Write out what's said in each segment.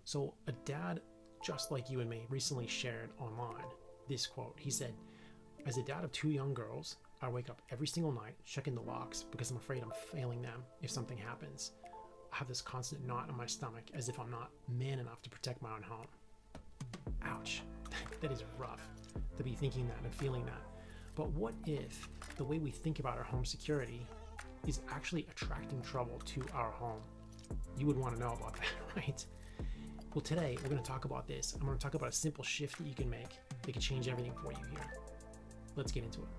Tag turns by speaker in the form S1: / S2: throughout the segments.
S1: So a dad just like you and me recently shared online this quote. He said, as a dad of two young girls, I wake up every single night checking the locks because I'm afraid I'm failing them if something happens. I have this constant knot in my stomach as if I'm not man enough to protect my own home. Ouch. That is rough to be thinking that and feeling that. But what if the way we think about our home security is actually attracting trouble to our home? You would want to know about that, right? Well, today we're going to talk about this. I'm going to talk about a simple shift that you can make that can change everything for you here. Let's get into it.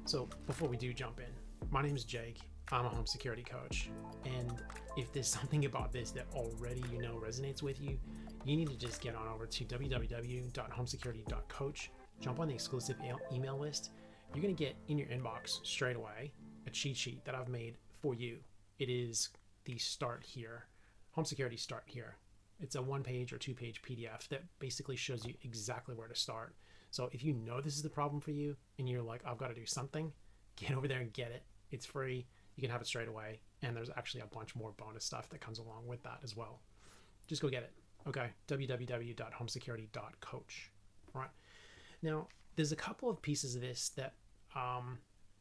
S1: So before we do jump in, my name is Jake. I'm a home security coach. And if there's something about this that already you know resonates with you, you need to just get on over to www.homesecurity.coach, jump on the exclusive email list. You're going to get in your inbox straight away a cheat sheet that I've made for you. It is the Start Here, Home Security Start Here. It's a 1-page or 2-page PDF that basically shows you exactly where to start. So if you know this is the problem for you and you're like, I've got to do something, get over there and get it. It's free. You can have it straight away. And there's actually a bunch more bonus stuff that comes along with that as well. Just go get it. Okay, www.homesecurity.coach. All right. Now, there's a couple of pieces of this that I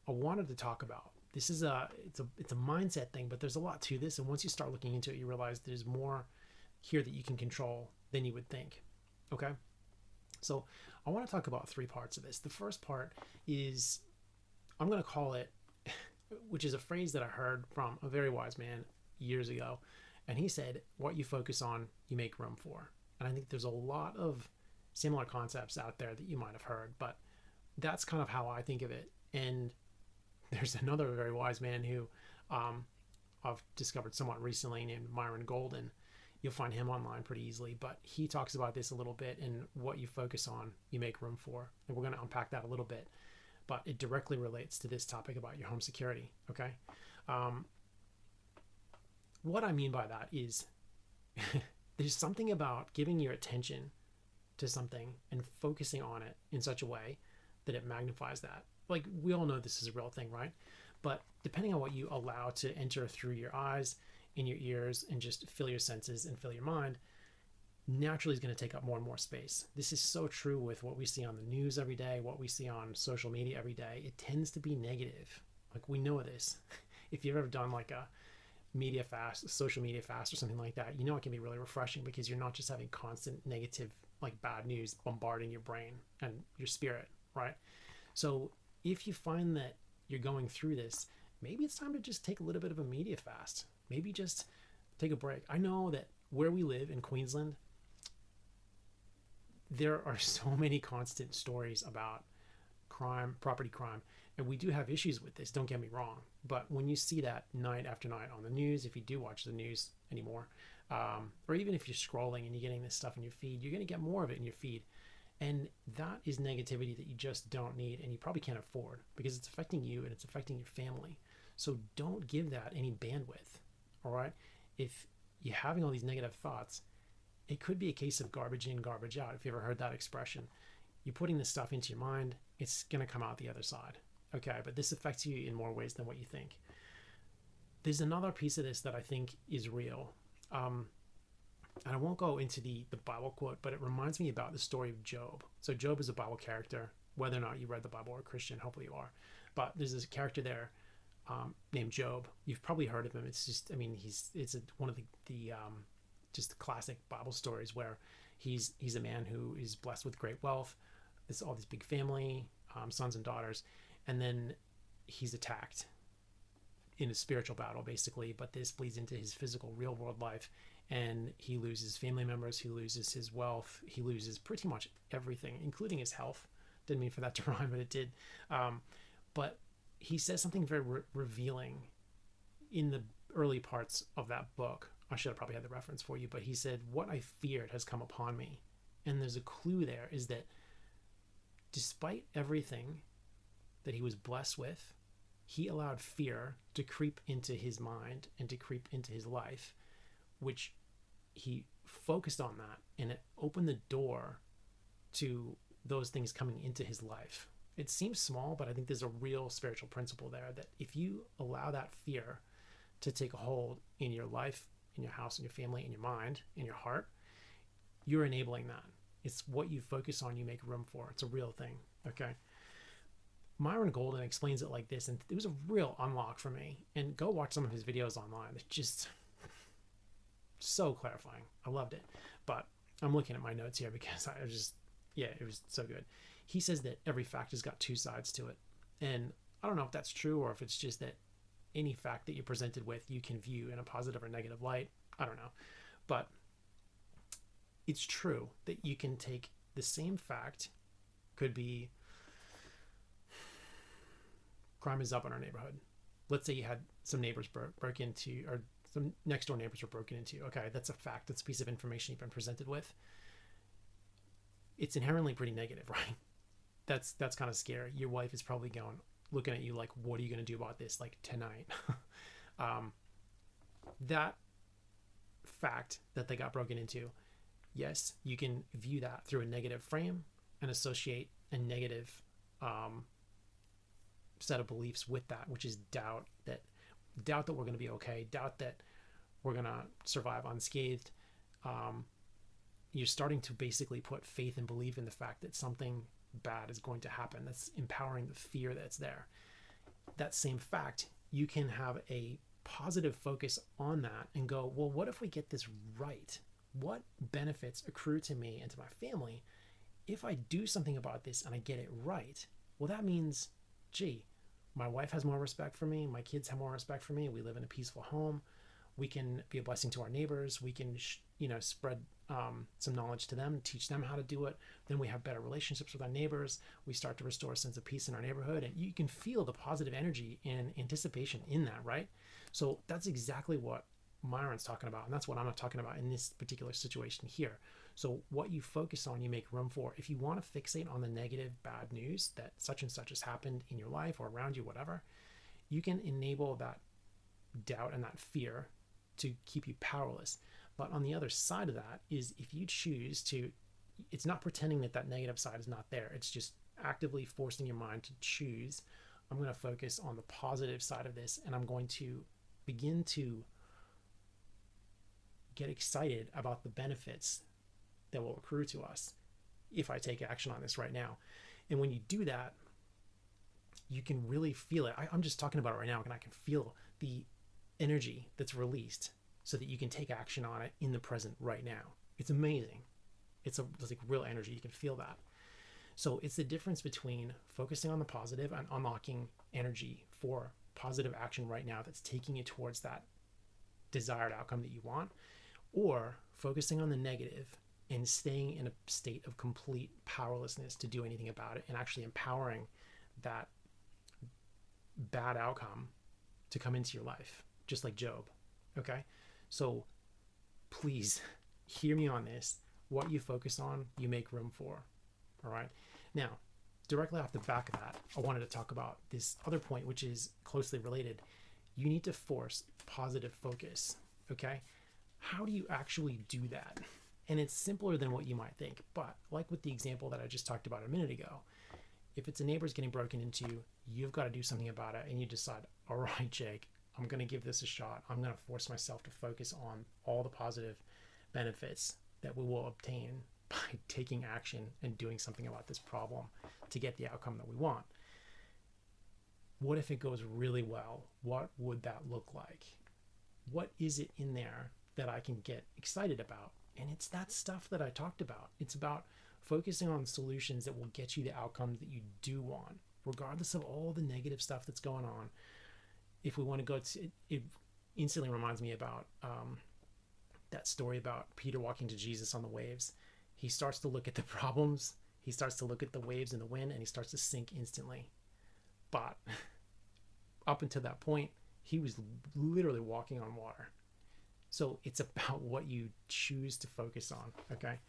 S1: wanted to talk about. This is it's a mindset thing, but there's a lot to this. And once you start looking into it, you realize there's more here that you can control than you would think. Okay. So I want to talk about 3 parts of this. The first part is, I'm going to call it, which is a phrase that I heard from a very wise man years ago. And he said, what you focus on, you make room for. And I think there's a lot of similar concepts out there that you might have heard, but that's kind of how I think of it. And there's another very wise man who I've discovered somewhat recently named Myron Golden. You'll find him online pretty easily, but he talks about this a little bit, and what you focus on, you make room for. And we're going to unpack that a little bit, but it directly relates to this topic about your home security. Okay. What I mean by that is there's something about giving your attention to something and focusing on it in such a way that it magnifies that. Like, we all know this is a real thing, right? But depending on what you allow to enter through your eyes, in your ears, and just fill your senses and fill your mind, naturally is going to take up more and more space. This is so true with what we see on the news every day, what we see on social media every day. It tends to be negative. Like, we know this. If you've ever done like a media fast, social media fast or something like that, you know it can be really refreshing because you're not just having constant negative, like bad news bombarding your brain and your spirit, right? So if you find that you're going through this, maybe it's time to just take a little bit of a media fast. Maybe just take a break. I know that where we live in Queensland, there are so many constant stories about crime, property crime, and we do have issues with this, don't get me wrong. But when you see that night after night on the news, if you do watch the news anymore, or even if you're scrolling and you're getting this stuff in your feed, you're going to get more of it in your feed. And that is negativity that you just don't need, and you probably can't afford, because it's affecting you and it's affecting your family. So don't give that any bandwidth, all right? If you're having all these negative thoughts, it could be a case of garbage in, garbage out. If you ever heard that expression, you're putting this stuff into your mind, it's going to come out the other side. Okay, but this affects you in more ways than what you think. There's another piece of this that I think is real. And I won't go into the Bible quote, but it reminds me about the story of Job. So Job is a Bible character, whether or not you read the Bible or a Christian, hopefully you are. But there's this character there named Job. You've probably heard of him. It's just, I mean, one of the just classic Bible stories where he's a man who is blessed with great wealth. There's all this big family, sons and daughters, and then he's attacked in a spiritual battle, basically. But this bleeds into his physical, real world life, and he loses family members, he loses his wealth, he loses pretty much everything, including his health. Didn't mean for that to rhyme, but it did. But he says something very revealing in the early parts of that book. I should have probably had the reference for you, but he said, "What I feared has come upon me." And there's a clue there, is that despite everything that he was blessed with, he allowed fear to creep into his mind and to creep into his life, which he focused on that, and it opened the door to those things coming into his life. It seems small, but I think there's a real spiritual principle there, that if you allow that fear to take a hold in your life in your house, in your family, in your mind, in your heart, you're enabling that. It's what you focus on, you make room for. It's a real thing. Okay. Myron Golden explains it like this, and it was a real unlock for me. And go watch some of his videos online. It's just so clarifying. I loved it. But I'm looking at my notes here because I was just, yeah, it was so good. He says that every fact has got two sides to it. And I don't know if that's true or if it's just that any fact that you're presented with, you can view in a positive or negative light. I don't know. But it's true that you can take the same fact, could be crime is up in our neighborhood. Let's say you had some neighbors broke into, or some next door neighbors were broken into. Okay, that's a fact. That's a piece of information you've been presented with. It's inherently pretty negative, right? That's kind of scary. Your wife is probably looking at you like, what are you going to do about this, like, tonight? That fact that they got broken into, yes, you can view that through a negative frame and associate a negative set of beliefs with that, which is doubt that we're going to be okay, doubt that we're going to survive unscathed. You're starting to basically put faith and belief in the fact that something bad is going to happen. That's empowering the fear that's there. That same fact, you can have a positive focus on that and go, well, what if we get this right? What benefits accrue to me and to my family if I do something about this and I get it right? Well, that means, gee, my wife has more respect for me. My kids have more respect for me. We live in a peaceful home. We can be a blessing to our neighbors. We can, spread some knowledge to them, teach them how to do it. Then we have better relationships with our neighbors. We start to restore a sense of peace in our neighborhood. And you can feel the positive energy and anticipation in that, right? So that's exactly what Myron's talking about. And that's what I'm not talking about in this particular situation here. So what you focus on, you make room for. If you want to fixate on the negative, bad news that such and such has happened in your life or around you, whatever, you can enable that doubt and that fear to keep you powerless. But on the other side of that is if you choose to, it's not pretending that negative side is not there. It's just actively forcing your mind to choose, I'm going to focus on the positive side of this, and I'm going to begin to get excited about the benefits that will accrue to us if I take action on this right now. And when you do that, you can really feel it. I'm just talking about it right now, and I can feel the energy that's released so that you can take action on it in the present right now. It's amazing. It's like real energy. You can feel that. So it's the difference between focusing on the positive and unlocking energy for positive action right now that's taking you towards that desired outcome that you want, or focusing on the negative and staying in a state of complete powerlessness to do anything about it and actually empowering that bad outcome to come into your life, just like Job. Okay? So please hear me on this. What you focus on, you make room for. All right? Now, directly off the back of that, I wanted to talk about this other point, which is closely related. You need to force positive focus. Okay? How do you actually do that? And it's simpler than what you might think. But like with the example that I just talked about a minute ago, if it's a neighbor's getting broken into, you've got to do something about it. And you decide, all right, Jake, I'm going to give this a shot. I'm going to force myself to focus on all the positive benefits that we will obtain by taking action and doing something about this problem to get the outcome that we want. What if it goes really well? What would that look like? What is it in there that I can get excited about? And it's that stuff that I talked about. It's about focusing on solutions that will get you the outcomes that you do want, regardless of all the negative stuff that's going on. If we want to go to, it instantly reminds me about that story about Peter walking to Jesus on the waves. He starts to look at the problems. He starts to look at the waves and the wind, and he starts to sink instantly. But up until that point, he was literally walking on water. So it's about what you choose to focus on, okay?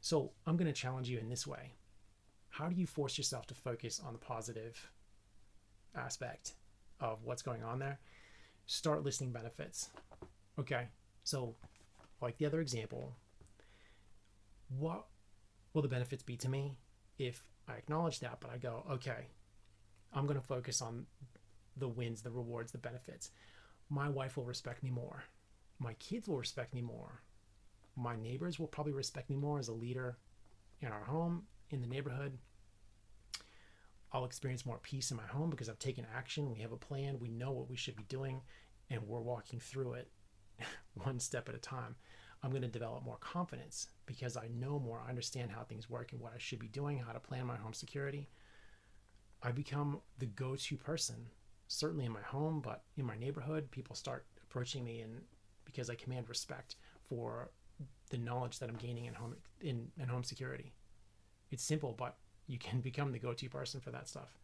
S1: So I'm going to challenge you in this way. How do you force yourself to focus on the positive aspect of what's going on there? Start listing benefits, okay? So like the other example, what will the benefits be to me if I acknowledge that, but I go, okay, I'm going to focus on the wins, the rewards, the benefits. My wife will respect me more. My kids will respect me more. My neighbors will probably respect me more as a leader in our home, in the neighborhood. I'll experience more peace in my home because I've taken action. We have a plan. We know what we should be doing, and we're walking through it one step at a time. I'm going to develop more confidence because I know more. I understand how things work and what I should be doing, how to plan my home security. I become the go-to person, certainly in my home, but in my neighborhood, people start approaching me, and because I command respect for the knowledge that I'm gaining in home security. It's simple, but you can become the go-to person for that stuff.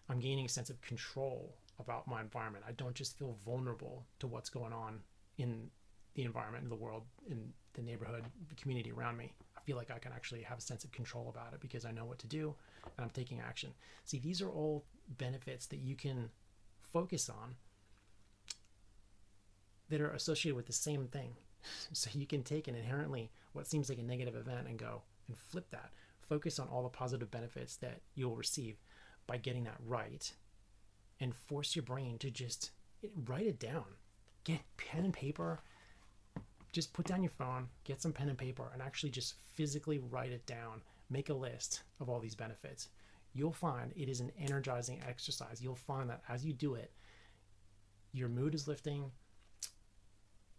S1: I'm gaining a sense of control about my environment. I don't just feel vulnerable to what's going on in the environment, in the world, in the neighborhood, the community around me. I feel like I can actually have a sense of control about it because I know what to do and I'm taking action. See, these are all benefits that you can focus on that are associated with the same thing. So you can take an inherently what seems like a negative event and go and flip that. Focus on all the positive benefits that you'll receive by getting that right, and force your brain to just write it down. Get pen and paper. Just put down your phone, get some pen and paper, and actually just physically write it down. Make a list of all these benefits. You'll find it is an energizing exercise. You'll find that as you do it, your mood is lifting.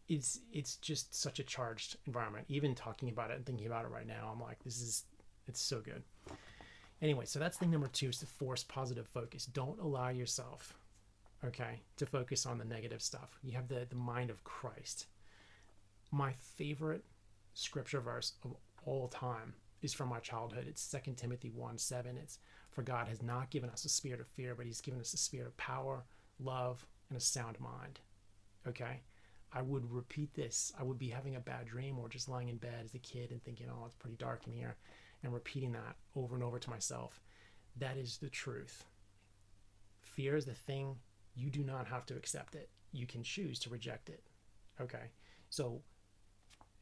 S1: It's just such a charged environment. Even talking about it and thinking about it right now, I'm like, it's so good. Anyway, so that's thing number 2, is to force positive focus. Don't allow yourself, okay, to focus on the negative stuff. You have the mind of Christ. My favorite scripture verse of all time is from my childhood. It's 2 Timothy 1:7. It's, for God has not given us a spirit of fear, but he's given us a spirit of power, love, and a sound mind. Okay? I would repeat this. I would be having a bad dream or just lying in bed as a kid and thinking, oh, it's pretty dark in here, and repeating that over and over to myself. That is the truth. Fear is the thing. You do not have to accept it. You can choose to reject it. Okay? So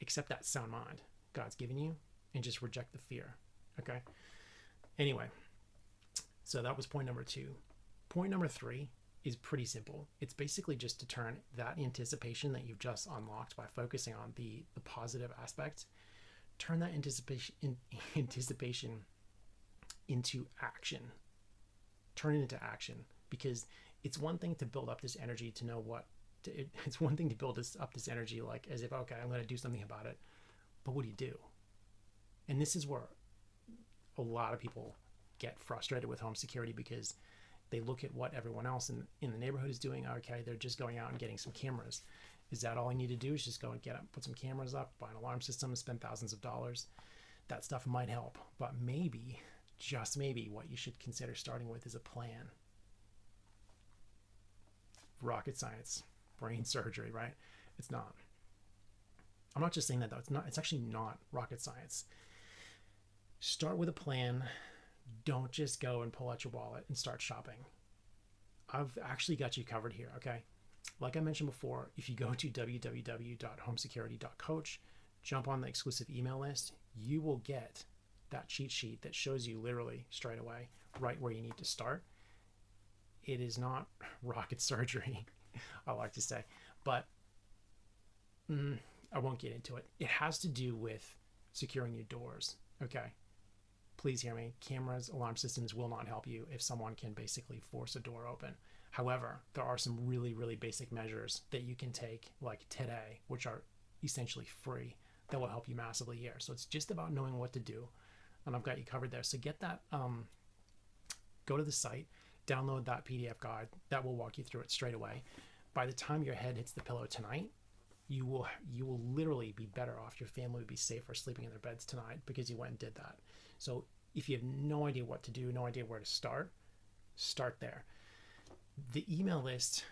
S1: accept that sound mind God's given you and just reject the fear. Okay? Anyway, so that was point number 2. Point number 3 is pretty simple. It's basically just to turn that anticipation that you've just unlocked by focusing on the positive aspect, turn that anticipation into action. Turn it into action, because it's one thing to build up this energy to know it's one thing to build up this energy like as if, okay, I'm going to do something about it. But what do you do? And this is where a lot of people get frustrated with home security, because they look at what everyone else in the neighborhood is doing. Okay, they're just going out and getting some cameras. Is that all I need to do? Is just go and put some cameras up, buy an alarm system, spend thousands of dollars? That stuff might help, but maybe, just maybe, what you should consider starting with is a plan. Rocket science, brain surgery, right? It's not. I'm not just saying that though. It's actually not rocket science. Start with a plan. Don't just go and pull out your wallet and start shopping. I've actually got you covered here, okay? Like I mentioned before, if you go to www.homesecurity.coach, jump on the exclusive email list, you will get that cheat sheet that shows you literally straight away right where you need to start. It is not rocket surgery, I like to say, but I won't get into it. It has to do with securing your doors, okay? Please hear me. Cameras, alarm systems will not help you if someone can basically force a door open. However, there are some really, really basic measures that you can take, like today, which are essentially free, that will help you massively here. So it's just about knowing what to do, and I've got you covered there. So get that, go to the site, download that PDF guide. That will walk you through it straight away. By the time your head hits the pillow tonight, you will literally be better off. Your family will be safer sleeping in their beds tonight because you went and did that. So if you have no idea what to do, no idea where to start there. The email list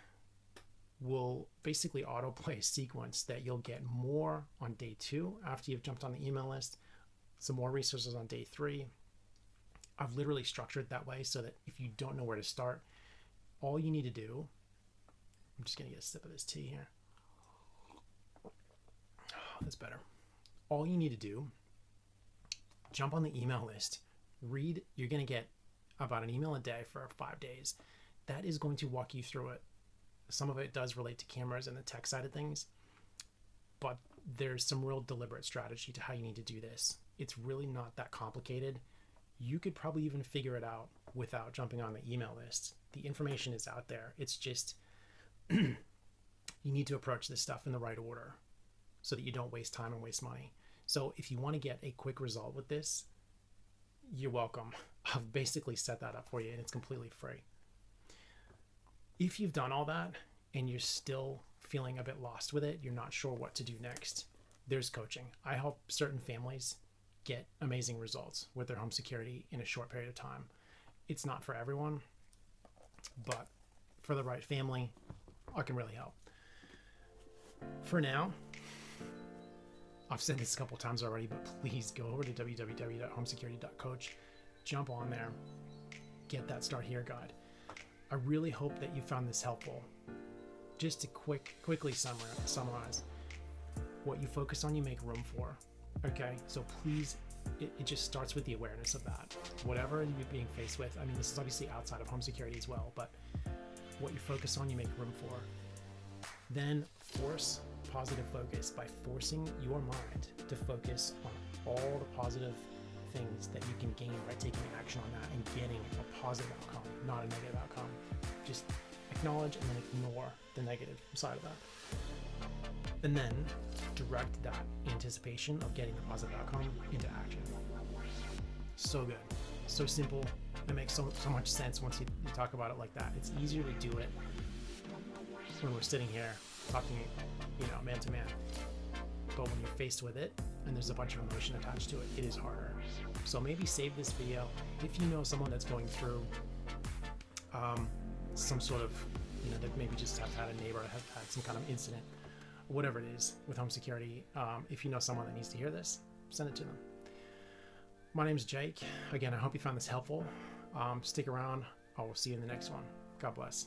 S1: will basically autoplay a sequence that you'll get more on day 2 after you've jumped on the email list, some more resources on day 3. I've literally structured it that way so that if you don't know where to start, all you need to do, I'm just going to get a sip of this tea here. Oh, that's better. All you need to do, jump on the email list, read. You're going to get about an email a day for 5 days. That is going to walk you through it. Some of it does relate to cameras and the tech side of things. but there's some real deliberate strategy to how you need to do this. It's really not that complicated. You could probably even figure it out without jumping on the email list. The information is out there. It's just you need to approach this stuff in the right order so that you don't waste time and waste money. So if you want to get a quick result with this, you're welcome. I've basically set that up for you, and it's completely free. If you've done all that and you're still feeling a bit lost with it, you're not sure what to do next, there's coaching. I help certain families get amazing results with their home security in a short period of time. It's not for everyone, but for the right family, I can really help. For now, I've said this a couple times already, but please go over to www.homesecurity.coach, jump on there, get that Start Here guide. I really hope that you found this helpful. Just to quickly summarize, what you focus on, you make room for. Okay, so please, it just starts with the awareness of that. Whatever you're being faced with, I mean, this is obviously outside of home security as well, but what you focus on, you make room for. Then force positive focus by forcing your mind to focus on all the positive things that you can gain by taking action on that and getting a positive outcome, not a negative outcome. Just acknowledge and then ignore the negative side of that. And then direct that anticipation of getting the positive outcome into action. So good. So simple. It makes so much sense once you talk about it like that. It's easier to do it when we're sitting here talking, man to man. But when you're faced with it and there's a bunch of emotion attached to it, it is harder. So maybe save this video if you know someone that's going through some sort of, that maybe just have had a neighbor, have had some kind of incident, whatever it is with home security. If you know someone that needs to hear this, send it to them. My name's Jake. Again, I hope you found this helpful. Stick around. I will see you in the next one. God bless.